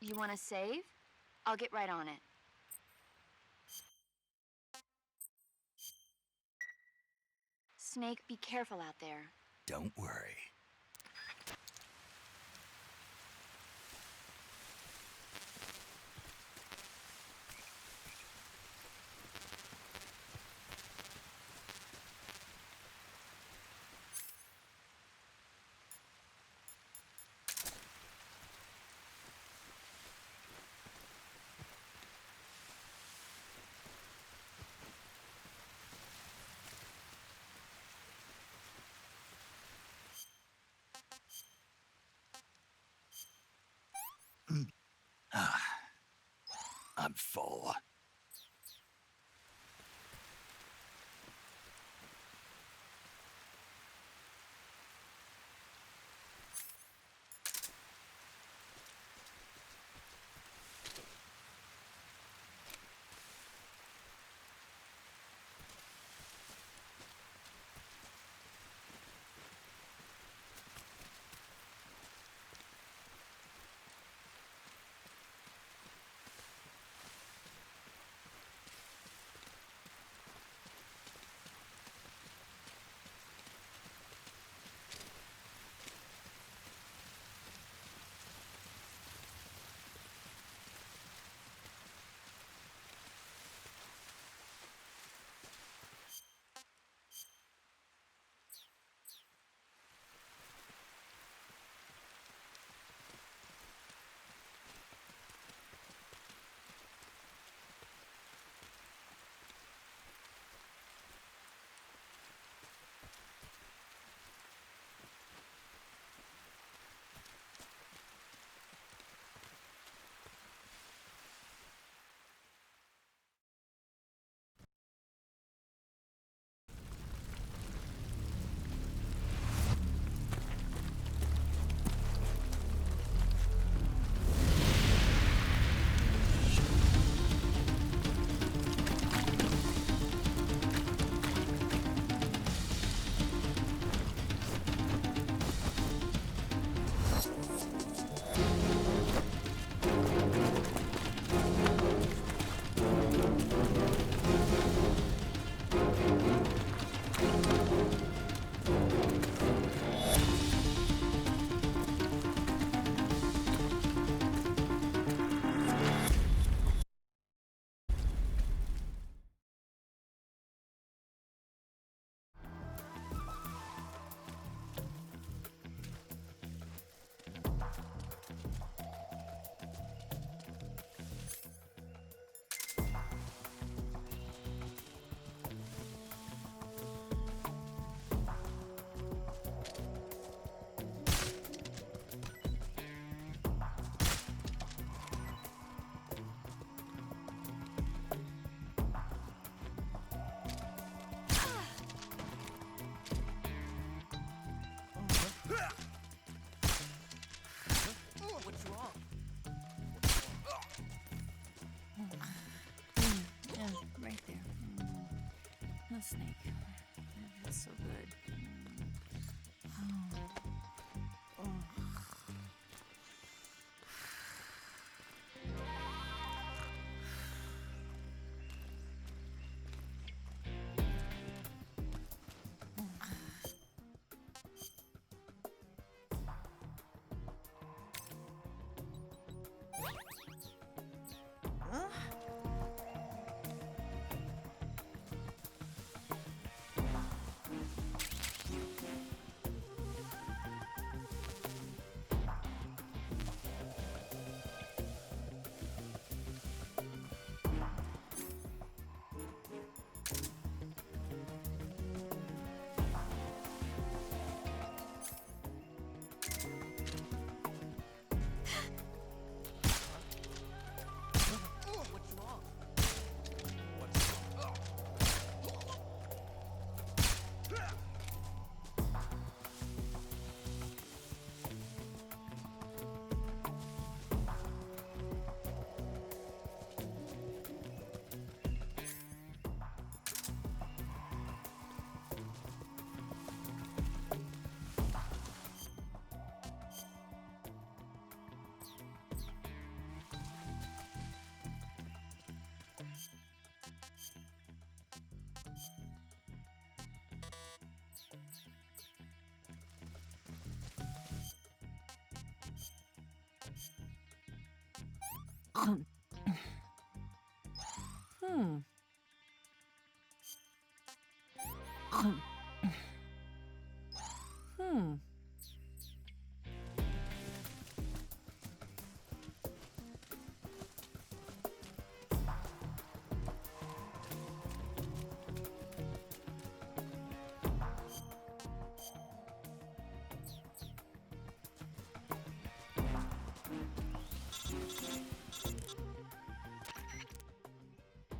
You want to save? I'll get right on it. Snake, be careful out there. Don't worry. I'm full.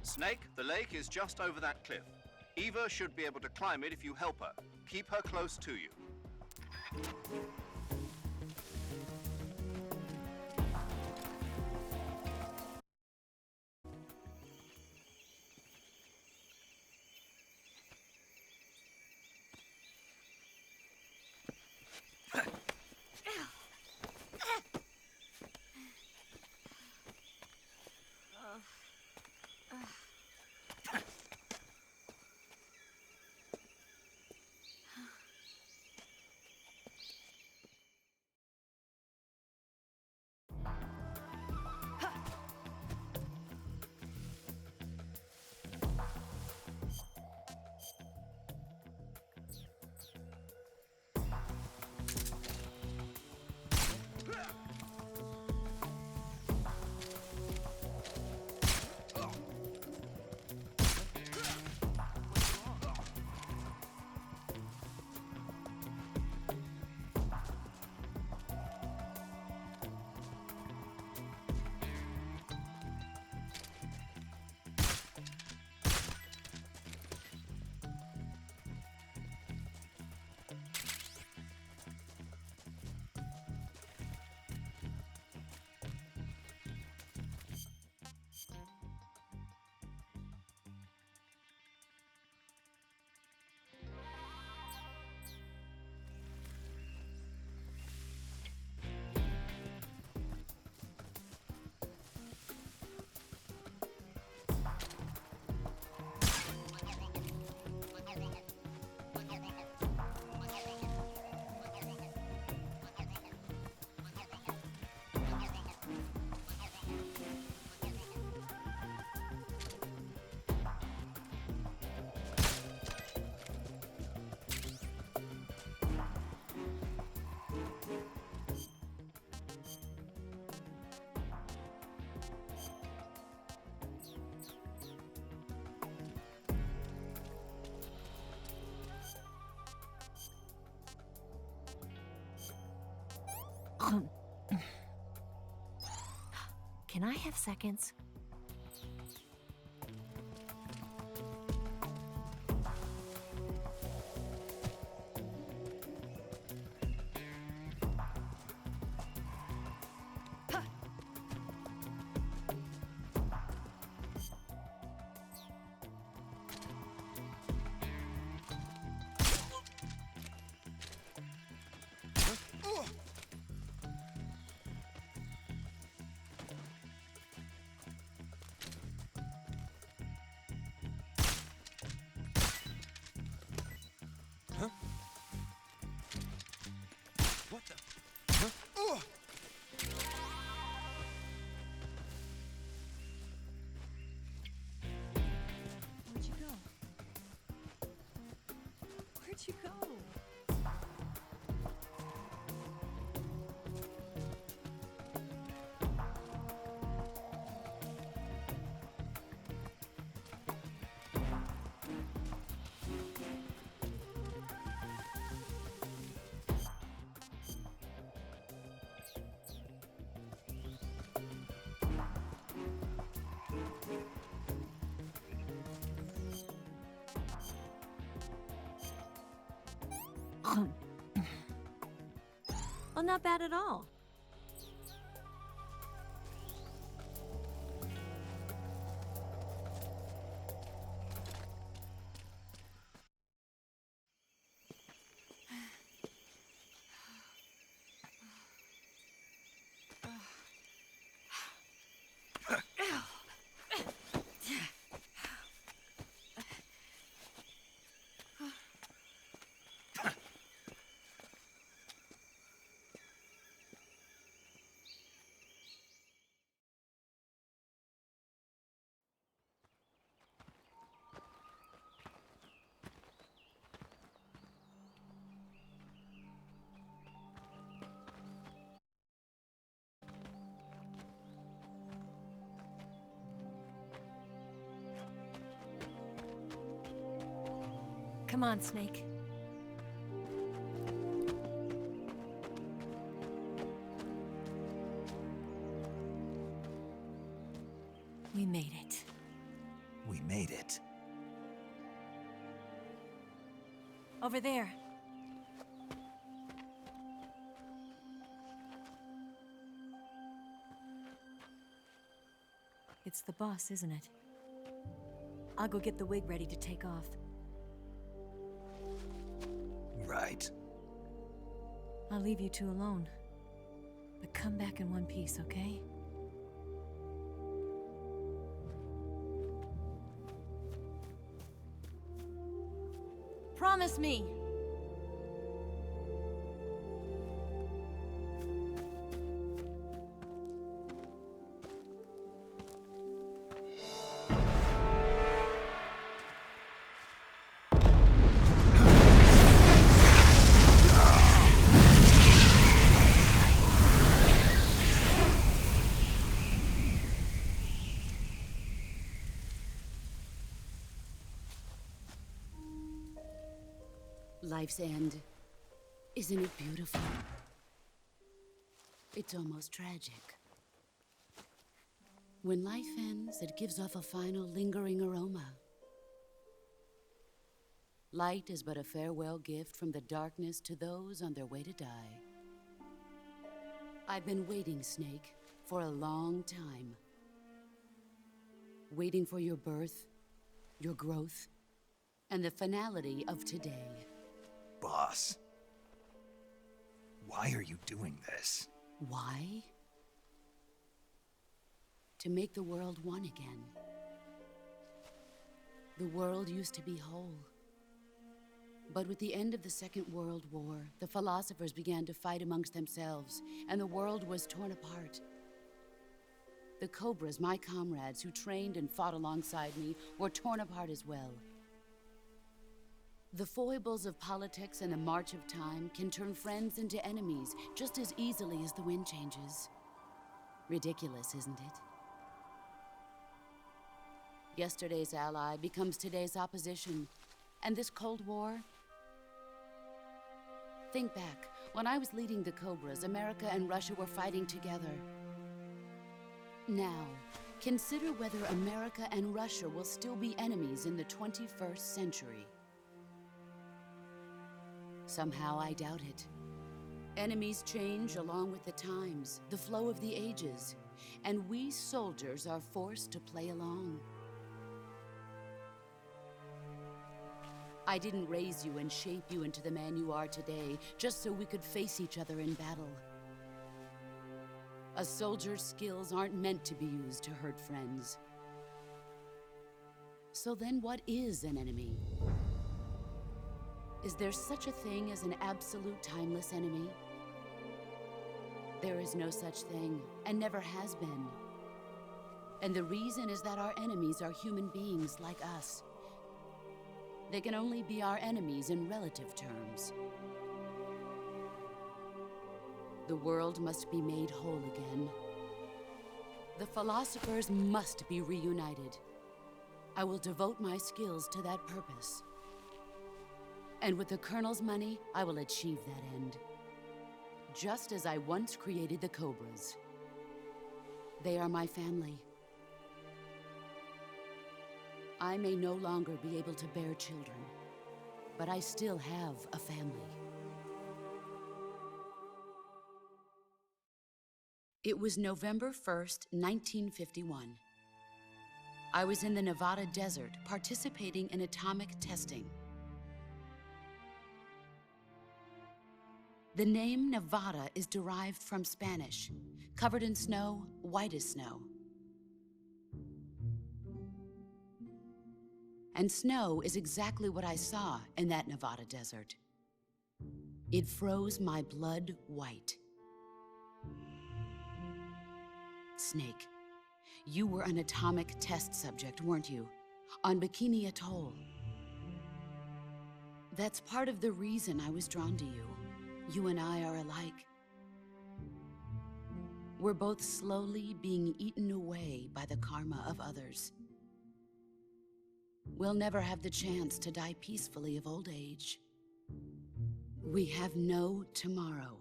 Snake, the lake is just over that cliff. Eva should be able to climb it if you help her. Keep her close to you. Can I have seconds? What the? Huh? Where'd you go? Where'd you go? Well, not bad at all. Come on, Snake. We made it. We made it. Over there. It's the boss, isn't it? I'll go get the wig ready to take off. Right. I'll leave you two alone. But come back in one piece, okay? Promise me! Life's end. Isn't it beautiful? It's almost tragic. When life ends, it gives off a final lingering aroma. Light is but a farewell gift from the darkness to those on their way to die. I've been waiting, Snake, for a long time. Waiting for your birth, your growth, and the finality of today. Boss. Why are you doing this? Why? To make the world one again. The world used to be whole. But with the end of the Second World War, the philosophers began to fight amongst themselves, and the world was torn apart. The Cobras, my comrades who trained and fought alongside me, were torn apart as well. The foibles of politics and the march of time can turn friends into enemies just as easily as the wind changes. Ridiculous, isn't it? Yesterday's ally becomes today's opposition. And this Cold War? Think back. When I was leading the Cobras, America and Russia were fighting together. Now, consider whether America and Russia will still be enemies in the 21st century. Somehow I doubt it. Enemies change along with the times, the flow of the ages, and we soldiers are forced to play along. I didn't raise you and shape you into the man you are today just so we could face each other in battle. A soldier's skills aren't meant to be used to hurt friends. So then what is an enemy? Is there such a thing as an absolute timeless enemy? There is no such thing, and never has been. And the reason is that our enemies are human beings like us. They can only be our enemies in relative terms. The world must be made whole again. The philosophers must be reunited. I will devote my skills to that purpose. And with the Colonel's money, I will achieve that end. Just as I once created the Cobras. They are my family. I may no longer be able to bear children, but I still have a family. It was November 1st, 1951. I was in the Nevada desert participating in atomic testing. The name Nevada is derived from Spanish, covered in snow, white as snow. And snow is exactly what I saw in that Nevada desert. It froze my blood white. Snake, you were an atomic test subject, weren't you? On Bikini Atoll. That's part of the reason I was drawn to you. You and I are alike. We're both slowly being eaten away by the karma of others. we'll never have the chance to die peacefully of old age. We have no tomorrow.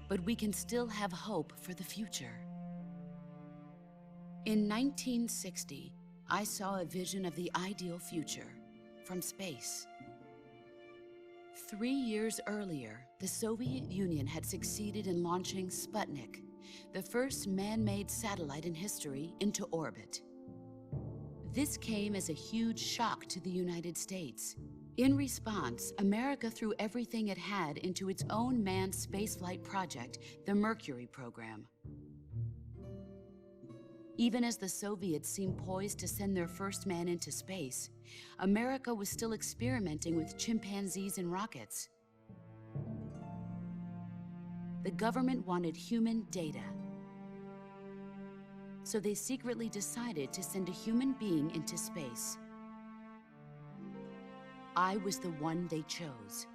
But we can still have hope for the future. In 1960, I saw a vision of the ideal future from space. 3 years earlier, the Soviet Union had succeeded in launching Sputnik, the first man-made satellite in history, into orbit. This came as a huge shock to the United States. In response, America threw everything it had into its own manned spaceflight project, the Mercury program. Even as the Soviets seemed poised to send their first man into space, America was still experimenting with chimpanzees and rockets. The government wanted human data. So they secretly decided to send a human being into space. I was the one they chose.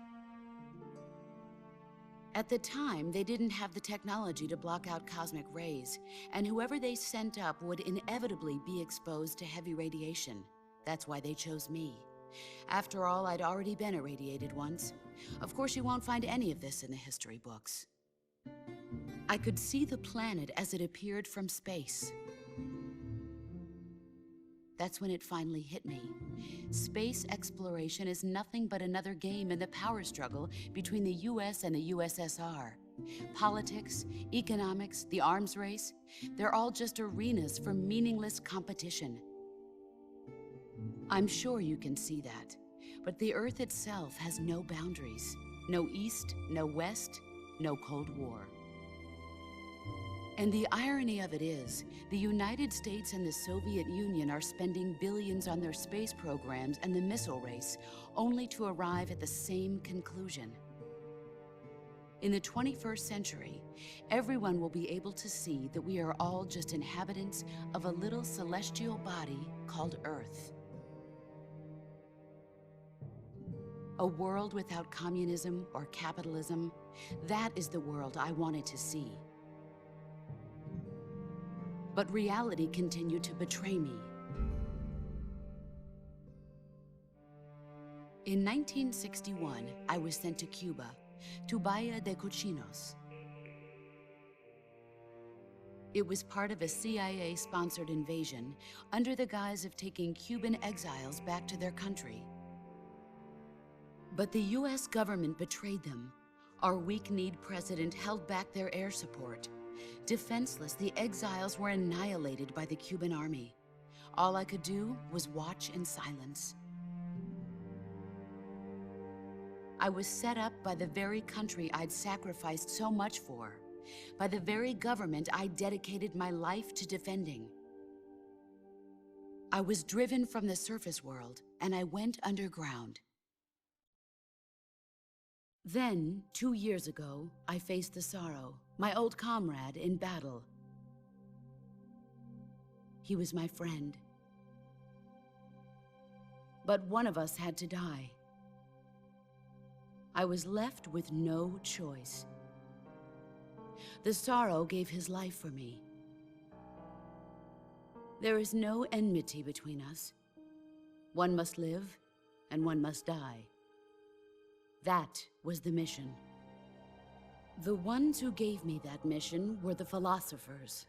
At the time, they didn't have the technology to block out cosmic rays, and whoever they sent up would inevitably be exposed to heavy radiation. That's why they chose me. After all, I'd already been irradiated once. Of course, you won't find any of this in the history books. I could see the planet as it appeared from space. That's when it finally hit me. Space exploration is nothing but another game in the power struggle between the US and the USSR. Politics, economics, the arms race, they're all just arenas for meaningless competition. I'm sure you can see that, but the Earth itself has no boundaries. No East, no West, no Cold War. And the irony of it is, the United States and the Soviet Union are spending billions on their space programs and the missile race, only to arrive at the same conclusion. In the 21st century, everyone will be able to see that we are all just inhabitants of a little celestial body called Earth. A world without communism or capitalism, that is the world I wanted to see. But reality continued to betray me. In 1961, I was sent to Cuba, to Bahia de Cochinos. It was part of a CIA-sponsored invasion under the guise of taking Cuban exiles back to their country. But the US government betrayed them. Our weak-kneed president held back their air support. Defenseless, the exiles were annihilated by the Cuban army. All I could do was watch in silence. I was set up by the very country I'd sacrificed so much for, by the very government I dedicated my life to defending. I was driven from the surface world, and I went underground. Then, 2 years ago, I faced the Sorrow, my old comrade in battle. He was my friend. But one of us had to die. I was left with no choice. The Sorrow gave his life for me. There is no enmity between us. One must live, and one must die. That was the mission. The ones who gave me that mission were the philosophers.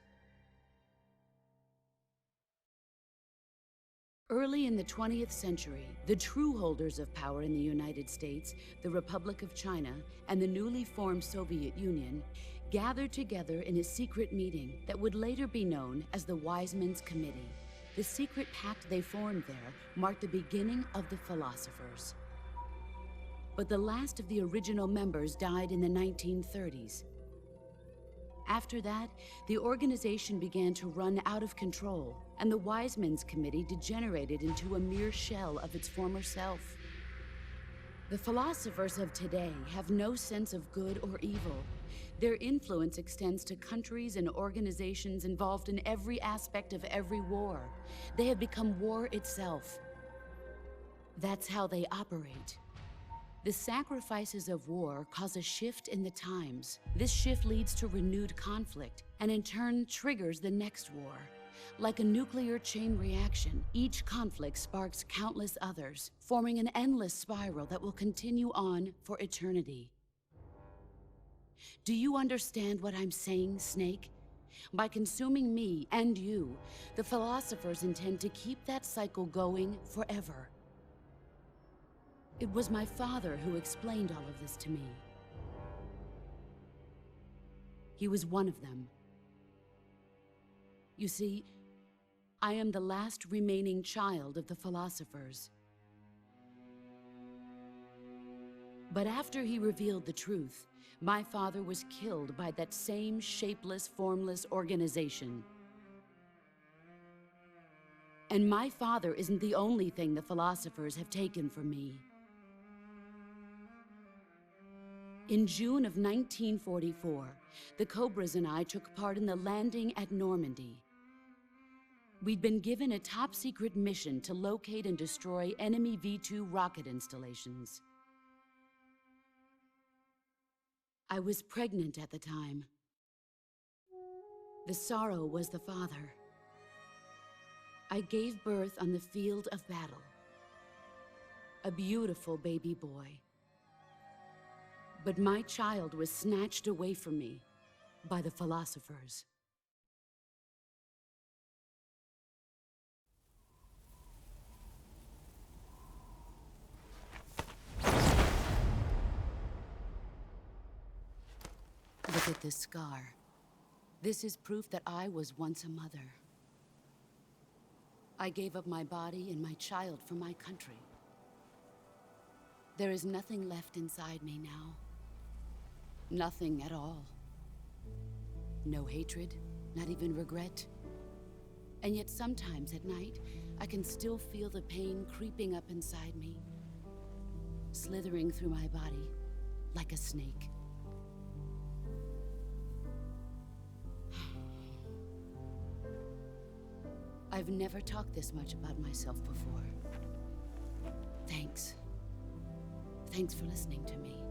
Early in the 20th century, the true holders of power in the United States, the Republic of China, and the newly formed Soviet Union gathered together in a secret meeting that would later be known as the Wiseman's Committee. The secret pact they formed there marked the beginning of the philosophers. But the last of the original members died in the 1930s. After that, the organization began to run out of control, and the Wiseman's Committee degenerated into a mere shell of its former self. The philosophers of today have no sense of good or evil. Their influence extends to countries and organizations involved in every aspect of every war. They have become war itself. That's how they operate. The sacrifices of war cause a shift in the times. This shift leads to renewed conflict, and in turn triggers the next war. Like a nuclear chain reaction, each conflict sparks countless others, forming an endless spiral that will continue on for eternity. Do you understand what I'm saying, Snake? By consuming me and you, the philosophers intend to keep that cycle going forever. It was my father who explained all of this to me. He was one of them. You see, I am the last remaining child of the philosophers. But after he revealed the truth, my father was killed by that same shapeless, formless organization. And my father isn't the only thing the philosophers have taken from me. In June of 1944, the Cobras and I took part in the landing at Normandy. We'd been given a top-secret mission to locate and destroy enemy V-2 rocket installations. I was pregnant at the time. The sorrow was the father. I gave birth on the field of battle. A beautiful baby boy. But my child was snatched away from me by the philosophers. Look at this scar. This is proof that I was once a mother. I gave up my body and my child for my country. There is nothing left inside me now. Nothing at all. No hatred, not even regret. And yet sometimes at night, I can still feel the pain creeping up inside me, slithering through my body like a snake. I've never talked this much about myself before. Thanks. Thanks for listening to me.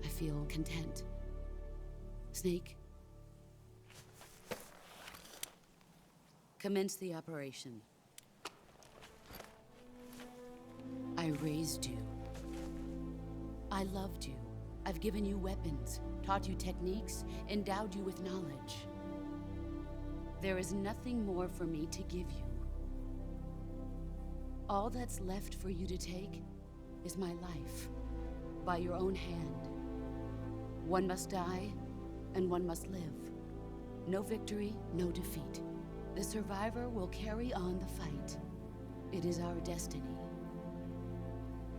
I feel content. Snake? Commence the operation. I raised you. I loved you. I've given you weapons, taught you techniques, endowed you with knowledge. There is nothing more for me to give you. All that's left for you to take is my life, by your own hand. One must die, and one must live. No victory, no defeat. The survivor will carry on the fight. It is our destiny.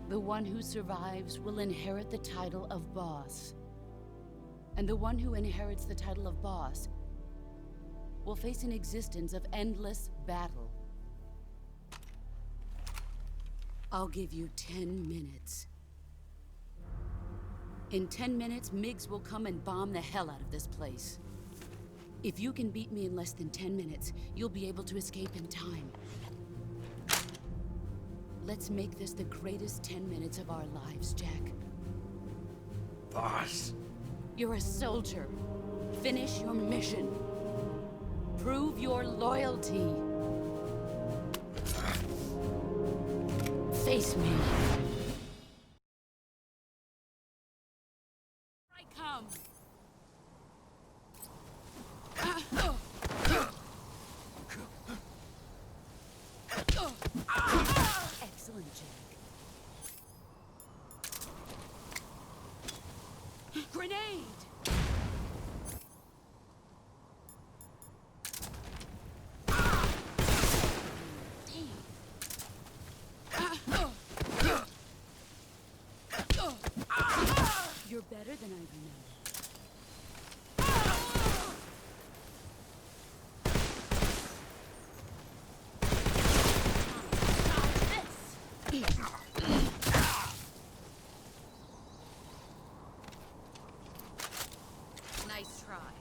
The one who survives will inherit the title of boss. And the one who inherits the title of boss will face an existence of endless battle. I'll give you 10 minutes. In 10 minutes, MiGs will come and bomb the hell out of this place. If you can beat me in less than 10 minutes, you'll be able to escape in time. Let's make this the greatest 10 minutes of our lives, Jack. Boss. You're a soldier. Finish your mission. Prove your loyalty. Face me. I come. Excellent, Jack. Grenade! You're better than I remember. Nice try.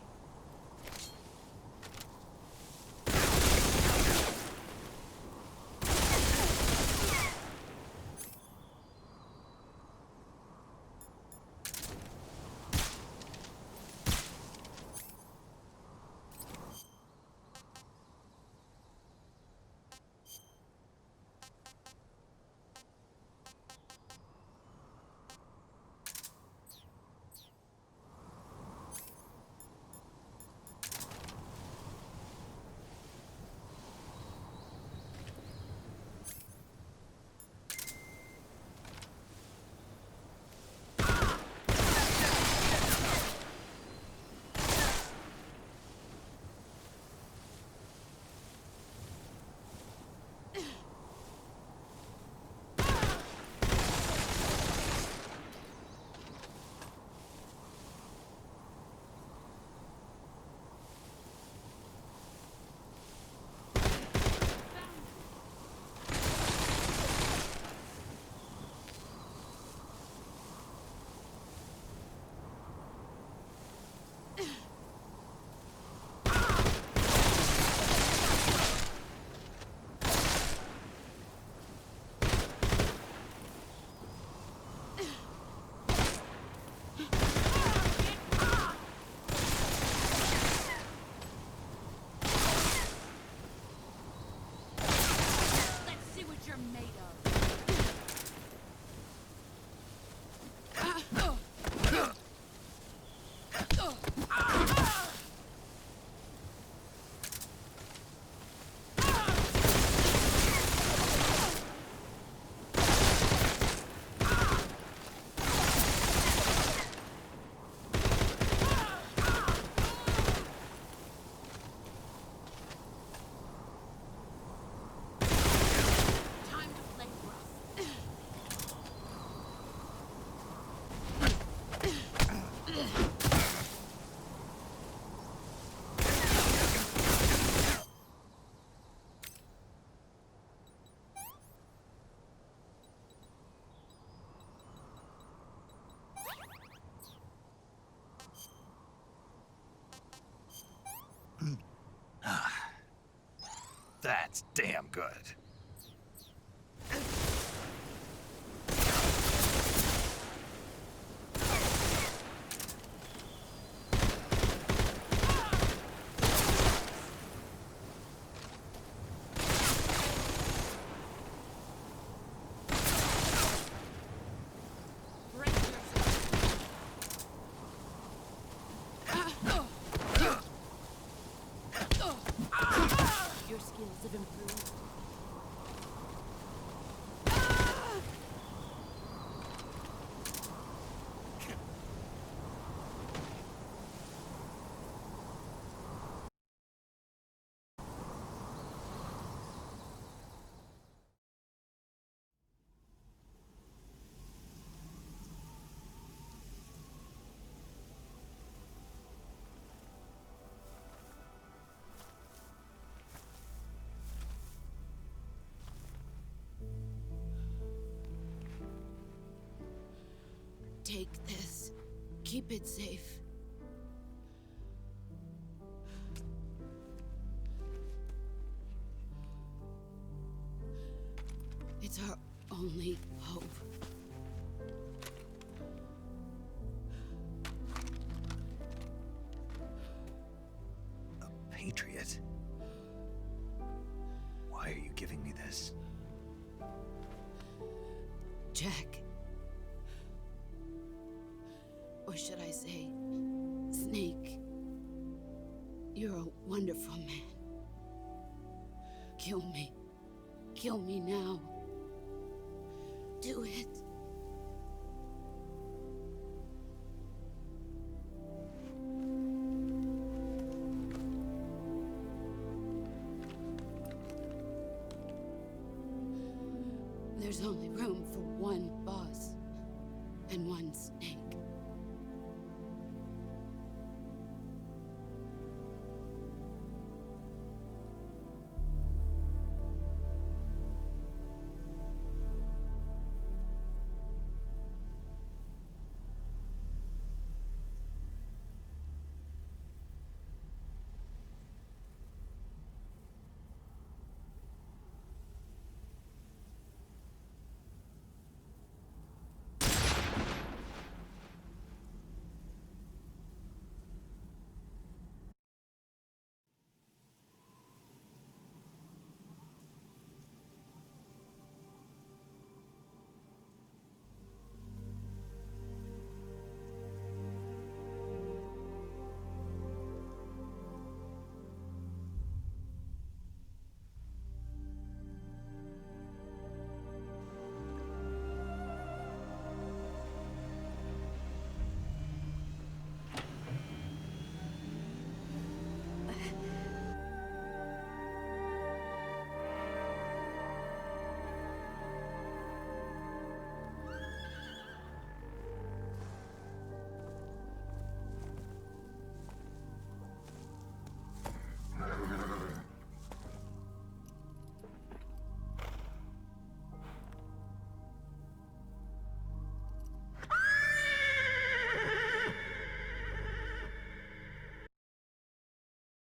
That's damn good. Your skills have improved. Take this. Keep it safe. It's our only hope. A patriot? Why are you giving me this? Jack. Or should I say, Snake? You're a wonderful man. Kill me. Kill me now. Do it. There's only room for one boss and one Snake.